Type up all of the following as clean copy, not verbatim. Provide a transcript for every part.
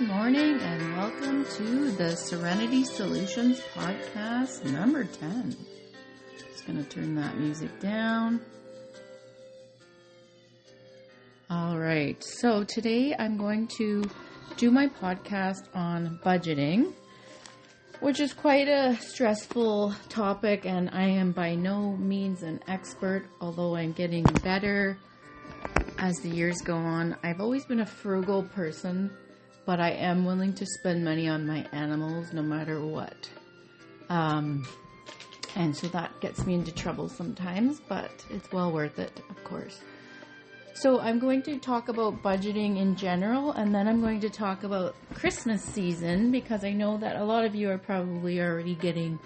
morning and welcome to the Serenity Solutions podcast number 10. Just going to turn that music down. All right, so today I'm going to do my podcast on budgeting, which is quite a stressful topic, and I am by no means an expert, although I'm getting better as the years go on. I've always been a frugal person, but I am willing to spend money on my animals no matter what. And so that gets me into trouble sometimes, but it's well worth it, of course. So I'm going to talk about budgeting in general, and then I'm going to talk about Christmas season, because I know that a lot of you are probably already getting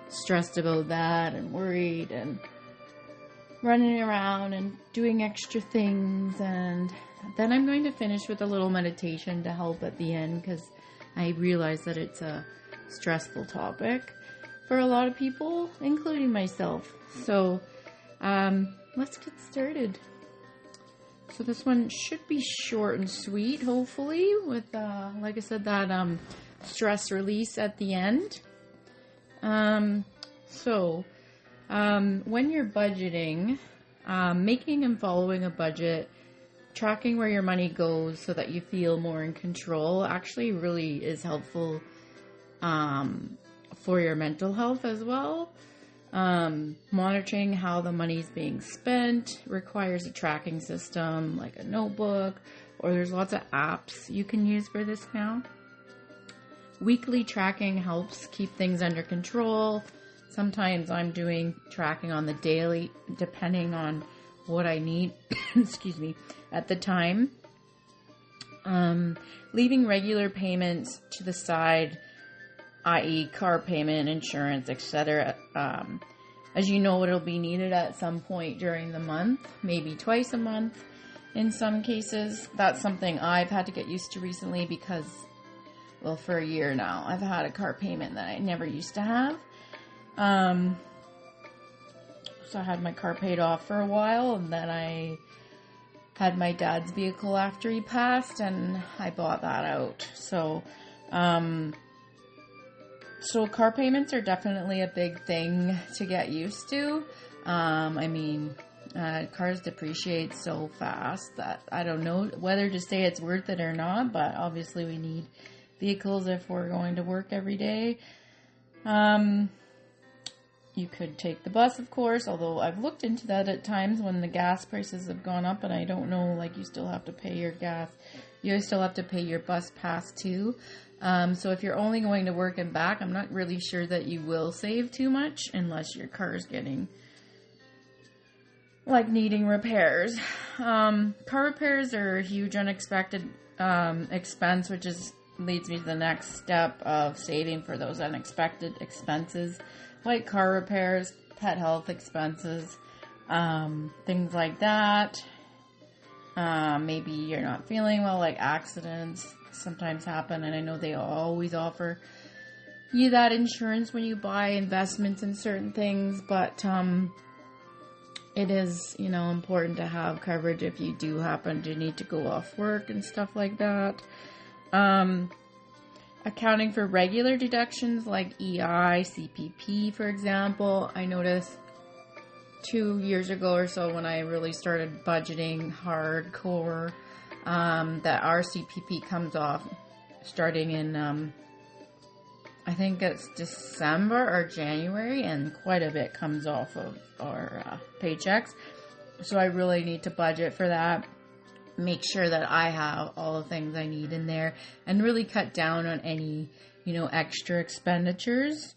stressed about that and worried and running around and doing extra things. And then I'm going to finish with a little meditation to help at the end, because I realize that it's a stressful topic for a lot of people, including myself. So let's get started. So this one should be short and sweet, hopefully, with, like I said, that stress release at the end. When you're budgeting, making and following a budget, tracking where your money goes so that you feel more in control actually really is helpful for your mental health as well. Monitoring how the money's being spent requires a tracking system like a notebook, or there's lots of apps you can use for this now. Weekly tracking helps keep things under control. Sometimes I'm doing tracking on the daily, depending on what I need, excuse me, at the time. Leaving regular payments to the side, i.e. car payment, insurance, etc. As you know, it'll be needed at some point during the month, maybe twice a month in some cases. That's something I've had to get used to recently because, well, for a year now, I've had a car payment that I never used to have. So I had my car paid off for a while, and then I had my dad's vehicle after he passed, and I bought that out. So car payments are definitely a big thing to get used to. Cars depreciate so fast that I don't know whether to say it's worth it or not, but obviously we need vehicles if we're going to work every day. You could take the bus, of course, although I've looked into that at times when the gas prices have gone up, and I don't know, like, you still have to pay your gas. You still have to pay your bus pass, too. So if you're only going to work and back, I'm not really sure that you will save too much unless your car is getting, like, needing repairs. Car repairs are a huge unexpected expense, which leads me to the next step of saving for those unexpected expenses, like car repairs, pet health expenses, things like that. Maybe you're not feeling well, like accidents sometimes happen, and I know they always offer you that insurance when you buy investments in certain things, but it is, important to have coverage if you do happen to need to go off work and stuff like that. Accounting for regular deductions like EI, CPP, for example. I noticed 2 years ago or so when I really started budgeting hardcore, that our CPP comes off starting in, I think it's December or January, and quite a bit comes off of our paychecks. So I really need to budget for that. Make sure that I have all the things I need in there and really cut down on any, extra expenditures.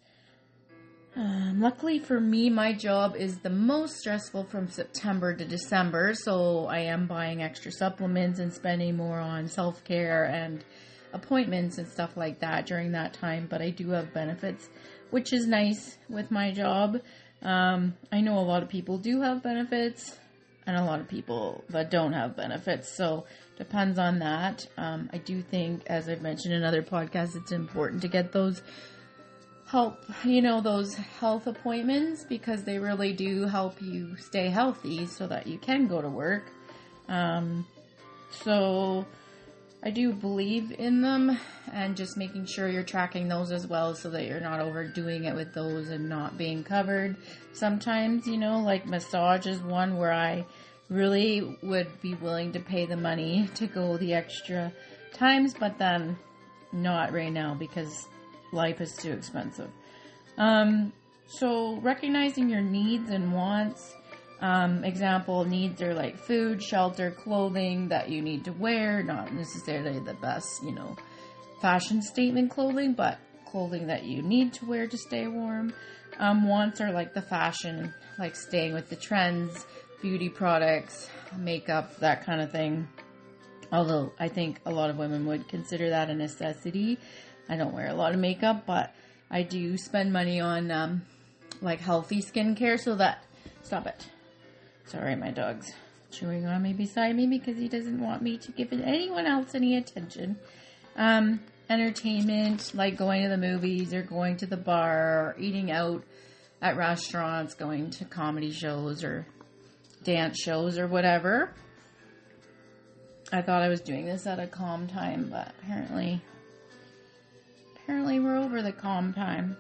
Luckily for me, my job is the most stressful from September to December, so I am buying extra supplements and spending more on self-care and appointments and stuff like that during that time, but I do have benefits, which is nice with my job. I know a lot of people do have benefits, and a lot of people that don't have benefits, so depends on that. I do think, as I've mentioned in other podcasts, it's important to get those those health appointments, because they really do help you stay healthy so that you can go to work. I do believe in them, and just making sure you're tracking those as well so that you're not overdoing it with those and not being covered. Sometimes, like massage is one where I really would be willing to pay the money to go the extra times, but then not right now because life is too expensive. So recognizing your needs and wants. Example needs are like food, shelter, clothing that you need to wear, not necessarily the best, fashion statement clothing, but clothing that you need to wear to stay warm. Wants are like the fashion, like staying with the trends, beauty products, makeup, that kind of thing. Although I think a lot of women would consider that a necessity. I don't wear a lot of makeup, but I do spend money on, like healthy skincare so that, stop it. Sorry, my dog's chewing on me beside me because he doesn't want me to give anyone else any attention. Entertainment, like going to the movies or going to the bar or eating out at restaurants, going to comedy shows or dance shows or whatever. I thought I was doing this at a calm time, but apparently we're over the calm time.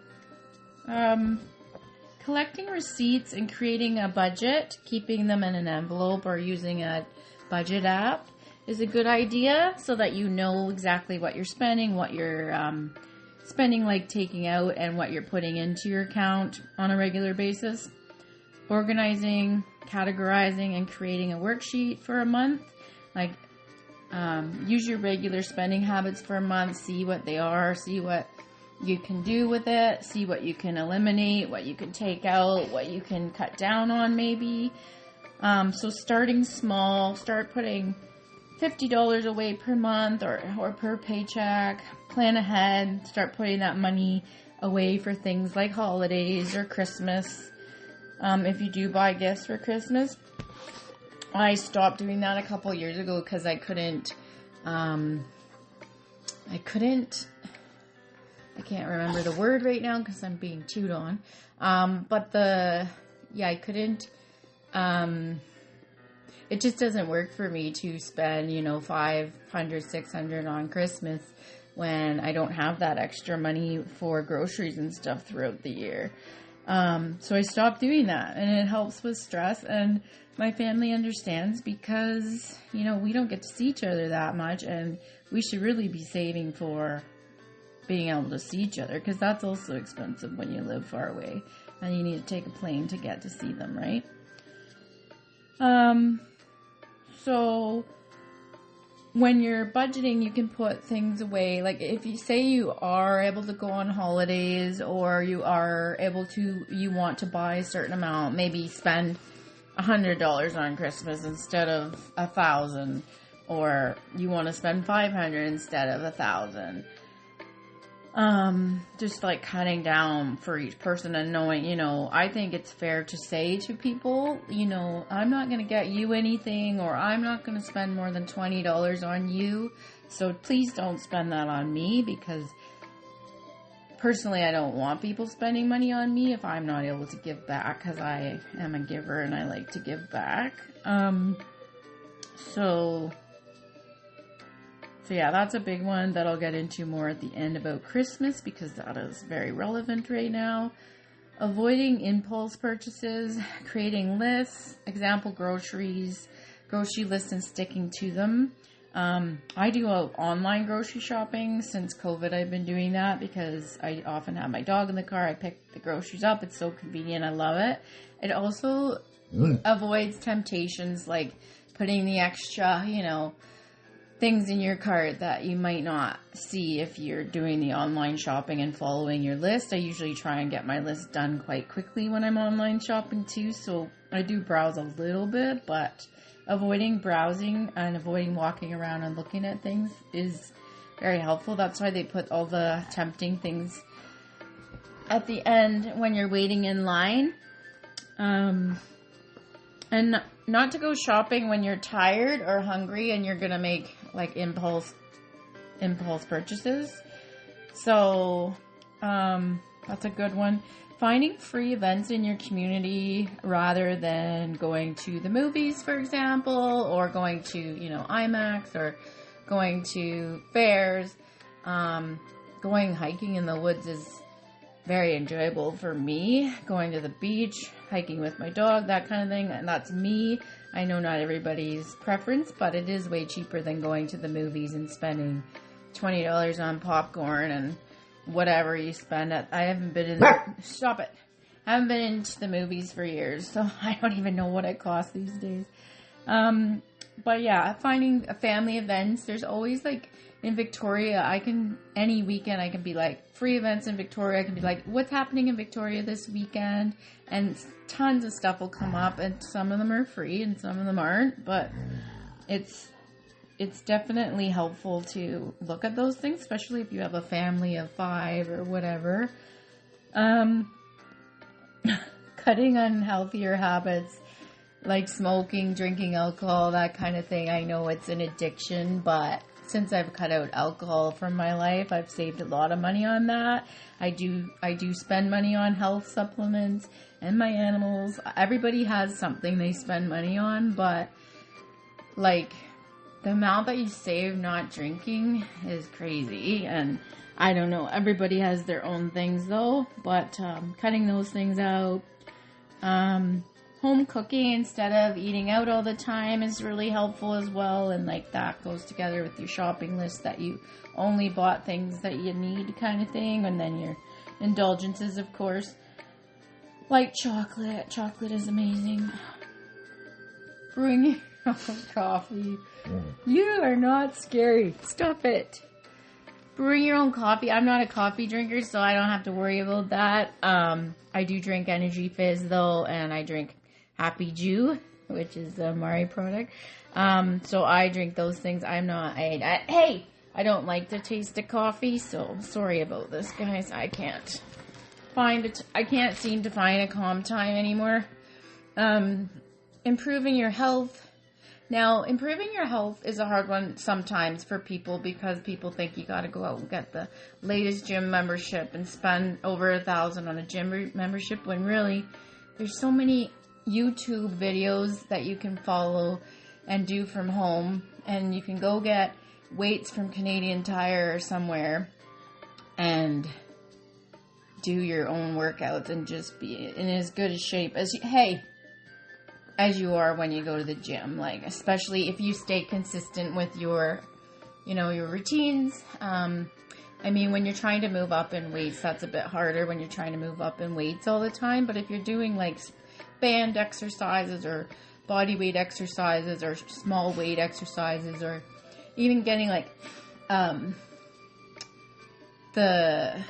Collecting receipts and creating a budget, keeping them in an envelope or using a budget app is a good idea so that you know exactly what you're spending, what you're spending, like taking out, and what you're putting into your account on a regular basis. Organizing, categorizing, and creating a worksheet for a month. Like, use your regular spending habits for a month, see what they are, see what you can do with it, see what you can eliminate, what you can take out, what you can cut down on maybe. So starting small, start putting $50 away per month or per paycheck, plan ahead, start putting that money away for things like holidays or Christmas. If you do buy gifts for Christmas, I stopped doing that a couple years ago because I can't remember the word right now because I'm being chewed on. I couldn't, it just doesn't work for me to spend, $500, $600 on Christmas when I don't have that extra money for groceries and stuff throughout the year. So I stopped doing that, and it helps with stress, and my family understands because, we don't get to see each other that much, and we should really be saving for being able to see each other, because that's also expensive when you live far away and you need to take a plane to get to see them, right? So when you're budgeting, you can put things away. Like if you say you are able to go on holidays, or you want to buy a certain amount, maybe spend $100 on Christmas instead of $1,000, or you want to spend $500 instead of $1,000. Just like cutting down for each person and knowing, I think it's fair to say to people, I'm not going to get you anything, or I'm not going to spend more than $20 on you. So please don't spend that on me, because personally, I don't want people spending money on me if I'm not able to give back, because I am a giver and I like to give back. So yeah, that's a big one that I'll get into more at the end about Christmas, because that is very relevant right now. Avoiding impulse purchases, creating lists, example grocery lists, and sticking to them. I do online grocery shopping. Since COVID, I've been doing that because I often have my dog in the car. I pick the groceries up. It's so convenient. I love it. It also avoids temptations like putting the extra, things in your cart that you might not see if you're doing the online shopping and following your list. I usually try and get my list done quite quickly when I'm online shopping too, so I do browse a little bit, but avoiding browsing and avoiding walking around and looking at things is very helpful. That's why they put all the tempting things at the end when you're waiting in line. And not to go shopping when you're tired or hungry and you're gonna make like impulse purchases. So that's a good one. Finding free events in your community rather than going to the movies, for example, or going to IMAX or going to fairs, going hiking in the woods is very enjoyable for me. Going to the beach, hiking with my dog, that kind of thing, and that's me. I know not everybody's preference, but it is way cheaper than going to the movies and spending $20 on popcorn and whatever you spend at. I haven't been in stop it. I haven't been into the movies for years, so I don't even know what it costs these days. But yeah, finding family events, there's always like in Victoria, any weekend I can be like free events in Victoria. I can be like, what's happening in Victoria this weekend? And tons of stuff will come up, and some of them are free and some of them aren't, but it's definitely helpful to look at those things, especially if you have a family of 5 or whatever. Cutting unhealthier habits like smoking, drinking alcohol, that kind of thing. I know it's an addiction, but since I've cut out alcohol from my life, I've saved a lot of money on that. I do spend money on health supplements and my animals. Everybody has something they spend money on, but like the amount that you save not drinking is crazy. And I don't know, everybody has their own things though, but cutting those things out. Home cooking instead of eating out all the time is really helpful as well, and like that goes together with your shopping list that you only bought things that you need kind of thing, and then your indulgences, of course, like chocolate is amazing. Brewing your own coffee. You are not scary, stop it. Brewing your own coffee. I'm not a coffee drinker, so I don't have to worry about that. I do drink Energy Fizz though, and I drink Happy Jew, which is a Mari product. So I drink those things. I don't like the taste of coffee, so sorry about this, guys. I can't seem to find a calm time anymore. Improving your health. Now, improving your health is a hard one sometimes for people because people think you gotta go out and get the latest gym membership and spend over $1,000 on a gym membership, when really there's so many YouTube videos that you can follow and do from home, and you can go get weights from Canadian Tire or somewhere and do your own workouts and just be in as good a shape as you are when you go to the gym, like especially if you stay consistent with your routines. I mean, when you're trying to move up in weights, that's a bit harder when you're trying to move up in weights all the time, but if you're doing like band exercises or body weight exercises or small weight exercises, or even getting like the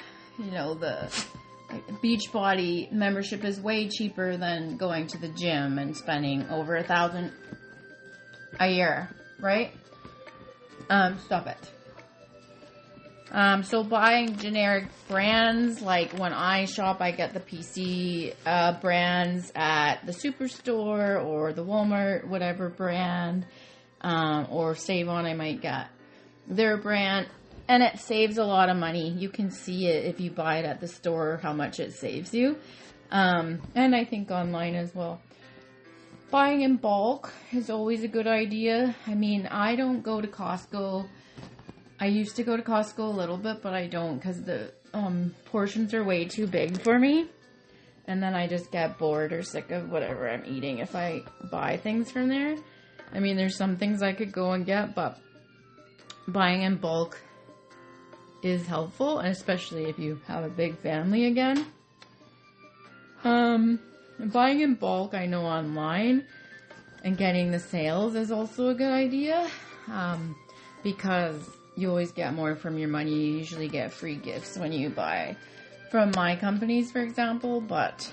Beachbody membership is way cheaper than going to the gym and spending over $1,000 a year, right? Stop it. So buying generic brands, like when I shop, I get the PC brands at the Superstore or the Walmart, whatever brand, or Save On, I might get their brand. And it saves a lot of money. You can see it if you buy it at the store, how much it saves you. And I think online as well. Buying in bulk is always a good idea. I mean, I don't go to Costco. I used to go to Costco a little bit, but I don't because the portions are way too big for me. And then I just get bored or sick of whatever I'm eating if I buy things from there. I mean, there's some things I could go and get, but buying in bulk is helpful, and especially if you have a big family again. Buying in bulk, I know online, and getting the sales is also a good idea, because you always get more from your money. You usually get free gifts when you buy from my companies, for example, but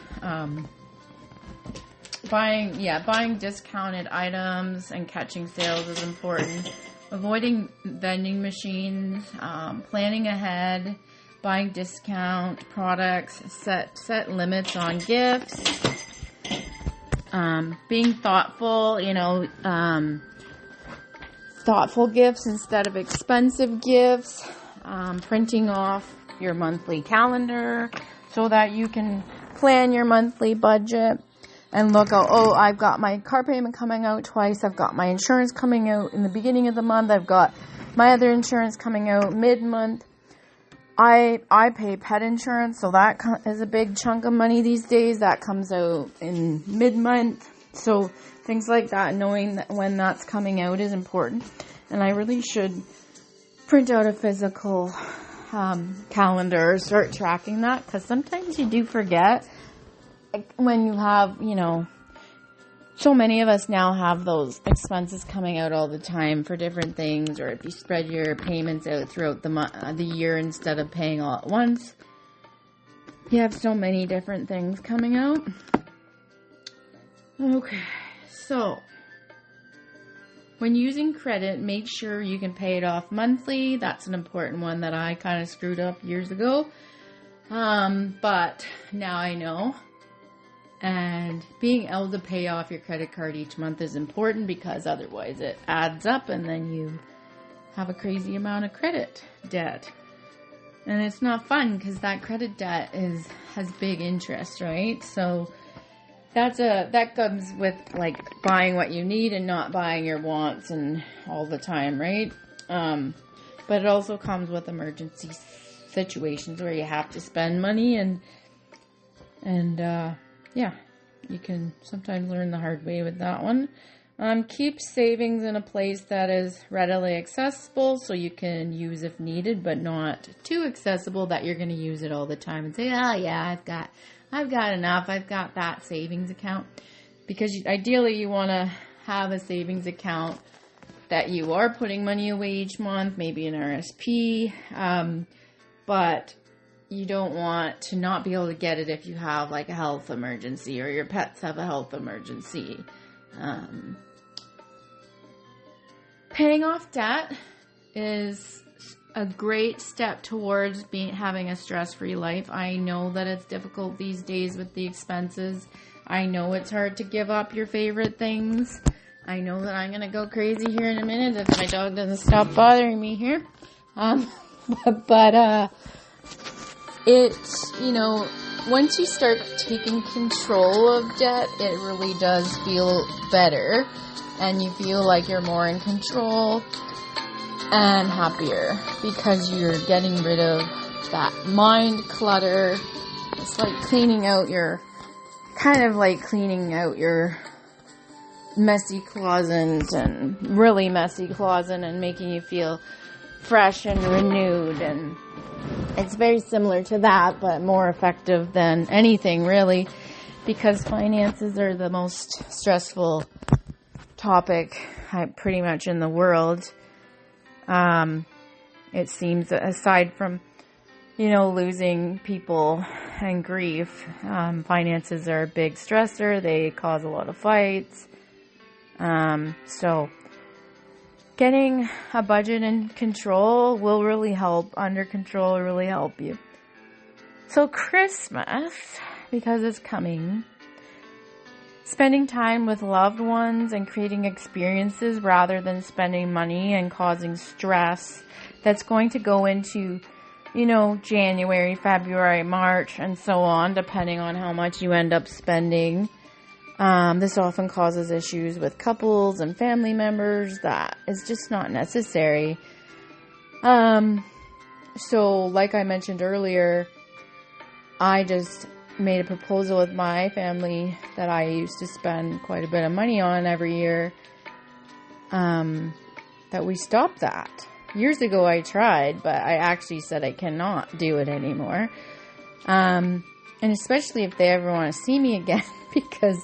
buying discounted items and catching sales is important. Avoiding vending machines, planning ahead, buying discount products, set limits on gifts, being thoughtful, thoughtful gifts instead of expensive gifts, printing off your monthly calendar so that you can plan your monthly budget. And look out, I've got my car payment coming out twice. I've got my insurance coming out in the beginning of the month. I've got my other insurance coming out mid-month. I pay pet insurance, so that is a big chunk of money these days. That comes out in mid-month. So things like that, knowing that when that's coming out is important. And I really should print out a physical calendar, start tracking that, because sometimes you do forget when you have, so many of us now have those expenses coming out all the time for different things, or if you spread your payments out throughout the year instead of paying all at once, you have so many different things coming out. Okay, so when using credit, make sure you can pay it off monthly. That's an important one that I kind of screwed up years ago, but now I know. And being able to pay off your credit card each month is important, because otherwise it adds up and then you have a crazy amount of credit debt. And it's not fun, because that credit debt has big interest, right? So that comes with like buying what you need and not buying your wants and all the time, right? But it also comes with emergency situations where you have to spend money and yeah, you can sometimes learn the hard way with that one. Keep savings in a place that is readily accessible, so you can use if needed, but not too accessible that you're going to use it all the time and say, oh yeah, I've got enough. I've got that savings account. Because ideally you want to have a savings account that you are putting money away each month, maybe an RSP, but you don't want to not be able to get it if you have like a health emergency or your pets have a health emergency. Paying off debt is a great step towards having a stress-free life. I know that it's difficult these days with the expenses. I know it's hard to give up your favorite things. I know that I'm going to go crazy here in a minute if my dog doesn't stop bothering me here. Once you start taking control of debt, it really does feel better, and you feel like you're more in control and happier, because you're getting rid of that mind clutter. It's like cleaning out your messy closet and really messy closet, and making you feel fresh and renewed. And it's very similar to that, but more effective than anything, really, because finances are the most stressful topic pretty much in the world. It seems, aside from, losing people and grief, finances are a big stressor. They cause a lot of fights. So getting a budget in control will really help. Under control will really help you. So Christmas, because it's coming, spending time with loved ones and creating experiences rather than spending money and causing stress that's going to go into, January, February, March, and so on, depending on how much you end up spending. This often causes issues with couples and family members that is just not necessary. So like I mentioned earlier, I just made a proposal with my family that I used to spend quite a bit of money on every year, that we stopped that. Years ago I tried, but I actually said I cannot do it anymore. And especially if they ever want to see me again, because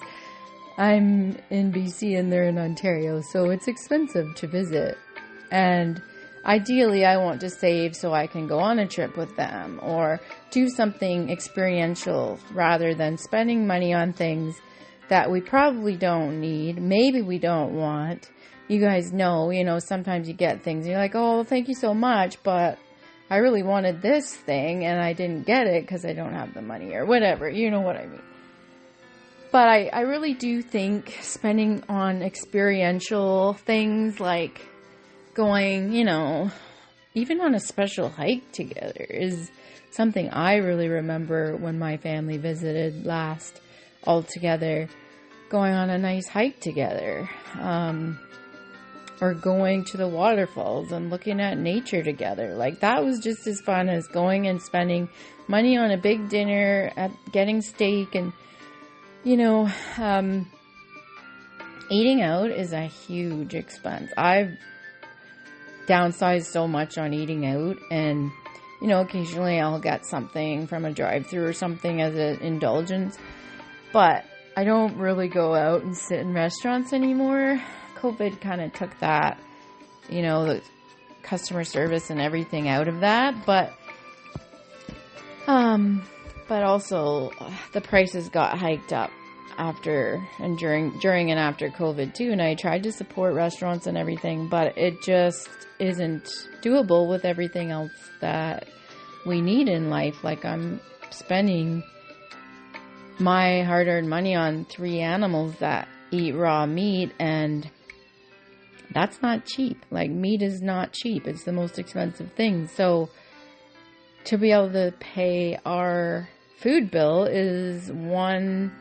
I'm in BC and they're in Ontario, so it's expensive to visit. And ideally, I want to save so I can go on a trip with them or do something experiential rather than spending money on things that we probably don't need, maybe we don't want. You guys know, sometimes you get things and you're like, oh, thank you so much, but I really wanted this thing and I didn't get it because I don't have the money or whatever. You know what I mean. But I really do think spending on experiential things like going, even on a special hike together is something I really remember when my family visited last all together, going on a nice hike together. or going to the waterfalls and looking at nature together. Like, that was just as fun as going and spending money on a big dinner, at getting steak, and, eating out is a huge expense. I've downsized so much on eating out, and, occasionally I'll get something from a drive-thru or something as an indulgence, but I don't really go out and sit in restaurants anymore. COVID kind of took that, the customer service and everything out of that, but also the prices got hiked up after and during and after COVID too, and I tried to support restaurants and everything, but it just isn't doable with everything else that we need in life. Like, I'm spending my hard-earned money on 3 animals that eat raw meat, and that's not cheap. Like, meat is not cheap. It's the most expensive thing. So to be able to pay our food bill is one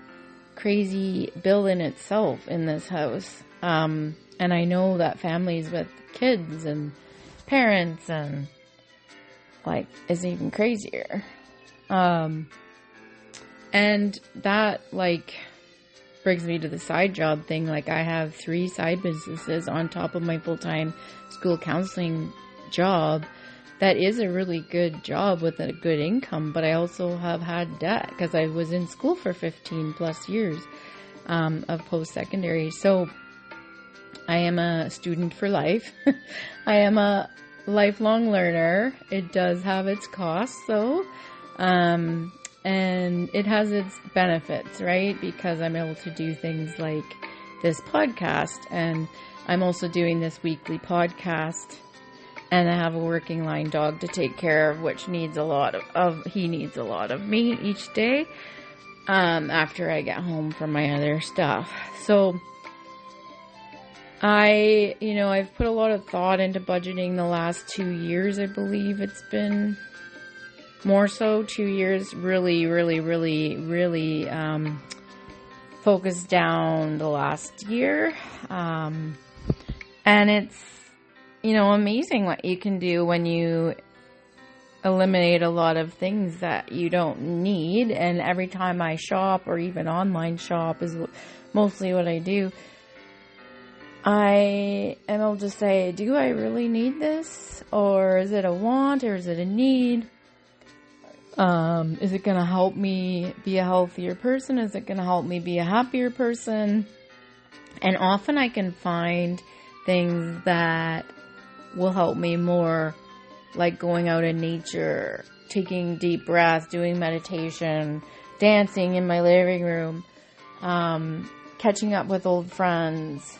crazy bill in itself in this house. And I know that families with kids and parents and is even crazier. And that brings me to the side job thing. I have 3 side businesses on top of my full-time school counseling job. That is a really good job with a good income, but I also have had debt because I was in school for 15 plus years of post-secondary. So I am a student for life. I am a lifelong learner. It does have its costs, though. And it has its benefits, right? Because I'm able to do things like this podcast, and I'm also doing this weekly podcast, and I have a working line dog to take care of, which needs he needs a lot of me each day, after I get home from my other stuff. So I've put a lot of thought into budgeting the last 2 years. I believe it's been more so 2 years, really focused down the last year. And it's, amazing what you can do when you eliminate a lot of things that you don't need. And every time I shop, or even online shop is mostly what I do, I am able to say, do I really need this? Or is it a want? Or is it a need? Is it going to help me be a healthier person? Is it going to help me be a happier person? And often I can find things that will help me more, like going out in nature, taking deep breaths, doing meditation, dancing in my living room, catching up with old friends,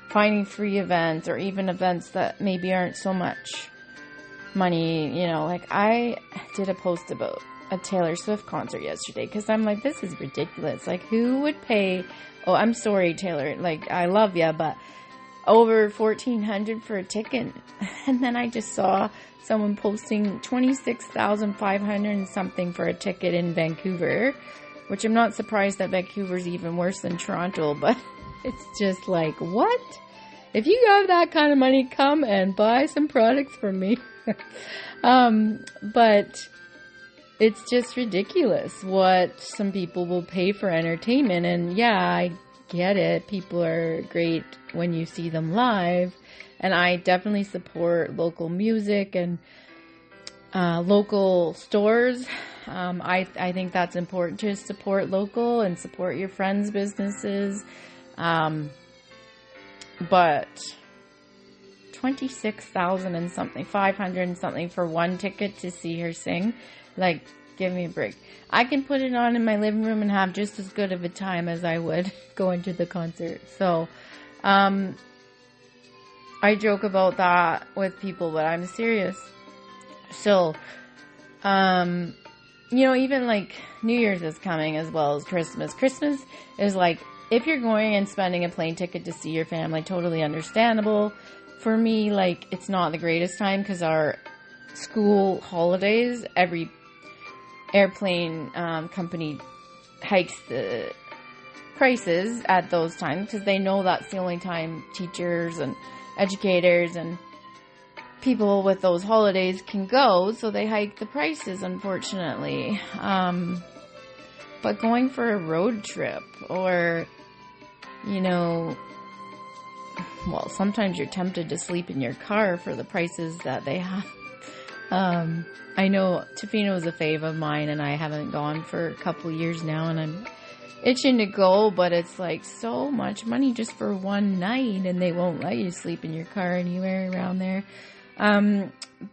finding free events, or even events that maybe aren't so much money. I did a post about a Taylor Swift concert yesterday, because I'm like, this is ridiculous. Who would pay, I'm sorry, Taylor, I love ya, but over $1,400 for a ticket? And then I just saw someone posting $26,500 and something for a ticket in Vancouver, which I'm not surprised that Vancouver's even worse than Toronto, but it's just what? If you have that kind of money, come and buy some products from me. But it's just ridiculous what some people will pay for entertainment. And yeah, I get it. People are great when you see them live. And I definitely support local music and local stores. I think that's important, to support local and support your friends' businesses. But 26,000 and something, 500 and something for one ticket to see her sing. Give me a break. I can put it on in my living room and have just as good of a time as I would going to the concert. So, I joke about that with people, but I'm serious. So, even New Year's is coming, as well as Christmas. Christmas is if you're going and spending a plane ticket to see your family, totally understandable. For me, it's not the greatest time, because our school holidays, every airplane company hikes the prices at those times, because they know that's the only time teachers and educators and people with those holidays can go, so they hike the prices, unfortunately. But going for a road trip, or, well, sometimes you're tempted to sleep in your car for the prices that they have. I know Tofino is a fave of mine, and I haven't gone for a couple years now, and I'm itching to go, but it's like so much money just for one night, and they won't let you sleep in your car anywhere around there.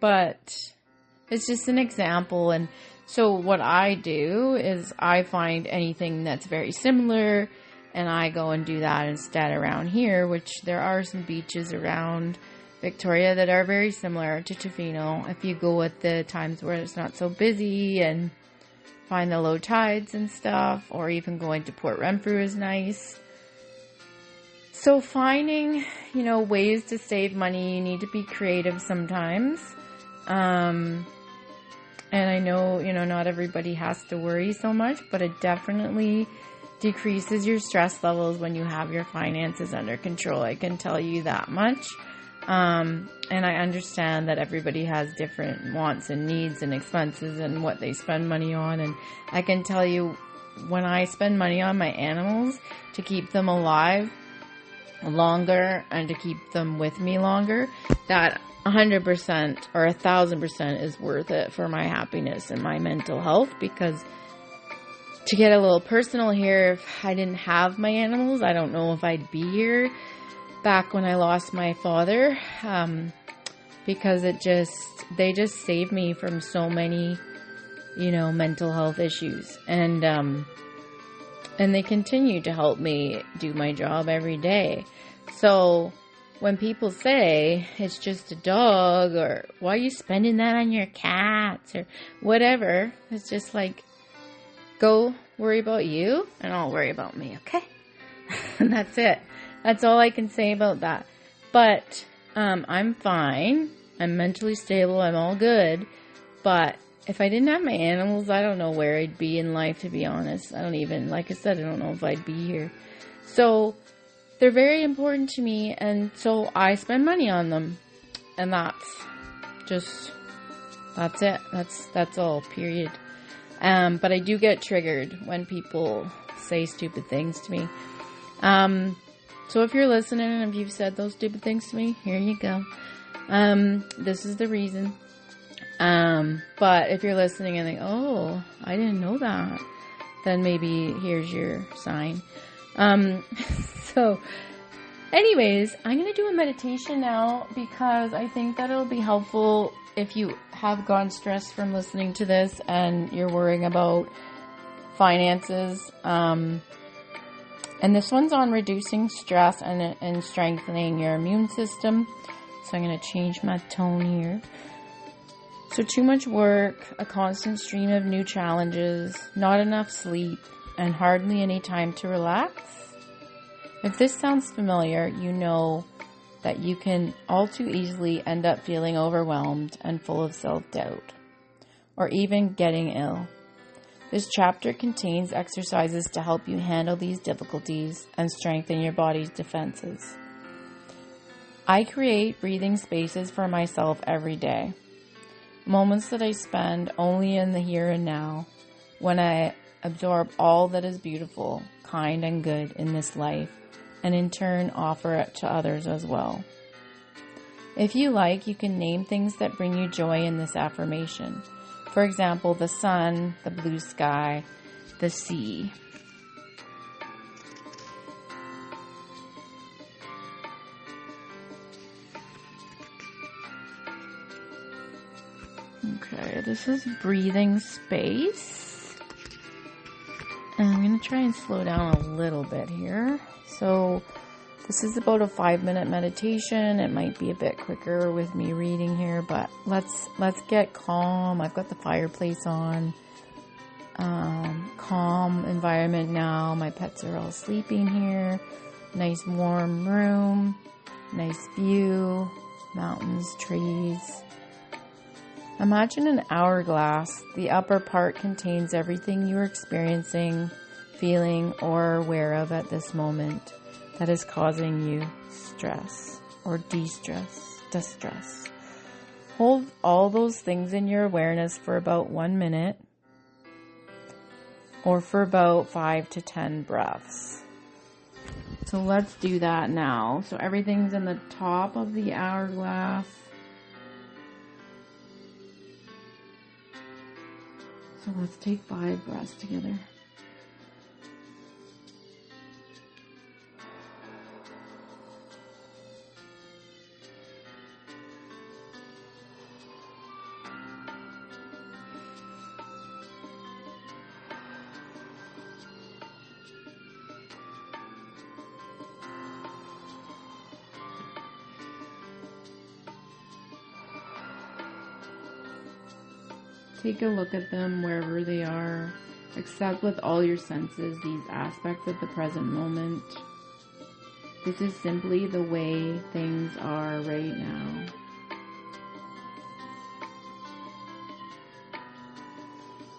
But it's just an example. And so what I do is I find anything that's very similar, and I go and do that instead around here, which there are some beaches around Victoria that are very similar to Tofino. If you go at the times where it's not so busy and find the low tides and stuff, or even going to Port Renfrew is nice. So finding, ways to save money, you need to be creative sometimes. And I know, not everybody has to worry so much, but it definitely decreases your stress levels when you have your finances under control. I can tell you that much. And I understand that everybody has different wants and needs and expenses and what they spend money on. And I can tell you, when I spend money on my animals to keep them alive longer and to keep them with me longer, that 100% or 1,000% is worth it for my happiness and my mental health. Because to get a little personal here, if I didn't have my animals, I don't know if I'd be here back when I lost my father, because they just saved me from so many, mental health issues, and they continue to help me do my job every day. So when people say it's just a dog, or why are you spending that on your cats, or whatever, it's just like, go worry about you and I'll worry about me, okay? And that's it. That's all I can say about that. But I'm fine. I'm mentally stable. I'm all good. But if I didn't have my animals, I don't know where I'd be in life, to be honest. Like I said, I don't know if I'd be here. So they're very important to me, and so I spend money on them. And that's it. That's all, period. But I do get triggered when people say stupid things to me. So if you're listening and if you've said those stupid things to me, here you go. This is the reason. But if you're listening and think, oh, I didn't know that, then maybe here's your sign. So anyways, I'm going to do a meditation now, because I think that it'll be helpful if you have gone stressed from listening to this and you're worrying about finances. And this one's on reducing stress and strengthening your immune system. So I'm going to change my tone here. So too much work, a constant stream of new challenges, not enough sleep, and hardly any time to relax. If this sounds familiar, you know that you can all too easily end up feeling overwhelmed and full of self-doubt, or even getting ill. This chapter contains exercises to help you handle these difficulties and strengthen your body's defenses. I create breathing spaces for myself every day. Moments that I spend only in the here and now, when I absorb all that is beautiful, kind, and good in this life, and in turn offer it to others as well. If you like, you can name things that bring you joy in this affirmation. For example, the sun, the blue sky, the sea. Okay, this is breathing space. And I'm going to try and slow down a little bit here. So this is about a 5-minute meditation. It might be a bit quicker with me reading here, but let's get calm. I've got the fireplace on. Calm environment now. My pets are all sleeping here. Nice warm room. Nice view. Mountains, trees. Imagine an hourglass. The upper part contains everything you are experiencing, feeling, or aware of at this moment that is causing you stress. or distress. Hold all those things in your awareness for about 1 minute or for about 5 to 10 breaths. So let's do that now. So everything's in the top of the hourglass. So let's take 5 breaths together. Take a look at them wherever they are. Accept with all your senses these aspects of the present moment. This is simply the way things are right now.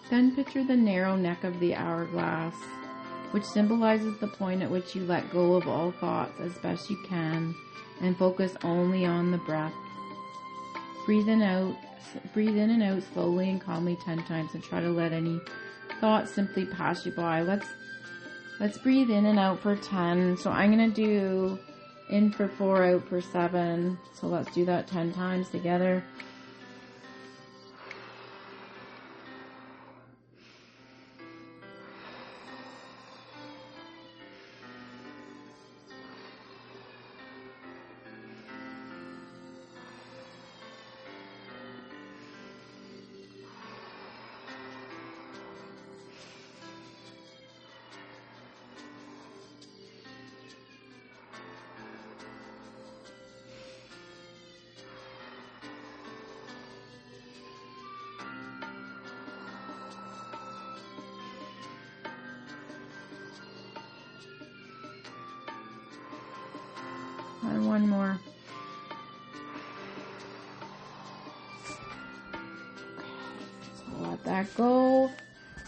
Then picture the narrow neck of the hourglass, which symbolizes the point at which you let go of all thoughts as best you can and focus only on the breath. Breathe in and out slowly and calmly 10 times and try to let any thoughts simply pass you by. Let's breathe in and out for 10. So I'm going to do in for 4, out for 7. So let's do that 10 times together. And one more. So let that go.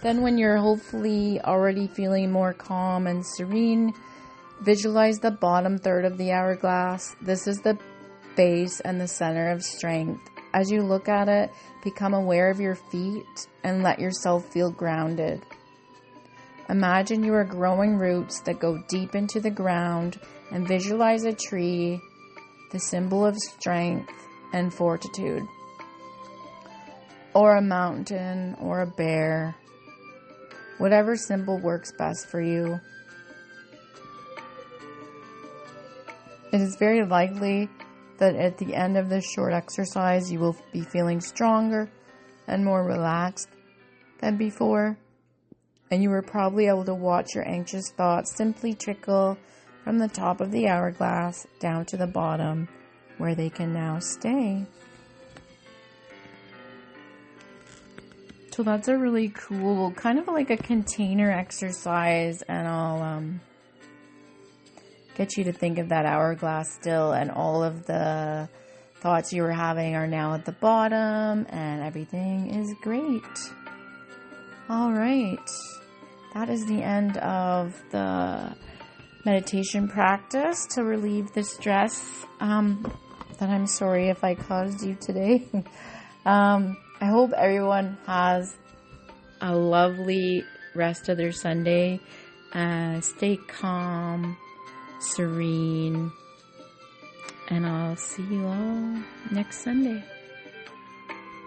Then when you're hopefully already feeling more calm and serene, visualize the bottom third of the hourglass. This is the base and the center of strength. As you look at it, become aware of your feet and let yourself feel grounded. Imagine you are growing roots that go deep into the ground, and visualize a tree, the symbol of strength and fortitude, or a mountain or a bear, whatever symbol works best for you. It is very likely that at the end of this short exercise, you will be feeling stronger and more relaxed than before, and you were probably able to watch your anxious thoughts simply trickle from the top of the hourglass down to the bottom, where they can now stay. So that's a really cool, kind of like a container exercise, and I'll get you to think of that hourglass still, and all of the thoughts you were having are now at the bottom, and everything is great. All right, that is the end of the meditation practice to relieve the stress that I'm sorry if I caused you today. I hope everyone has a lovely rest of their Sunday. Stay calm, serene, and I'll see you all next Sunday.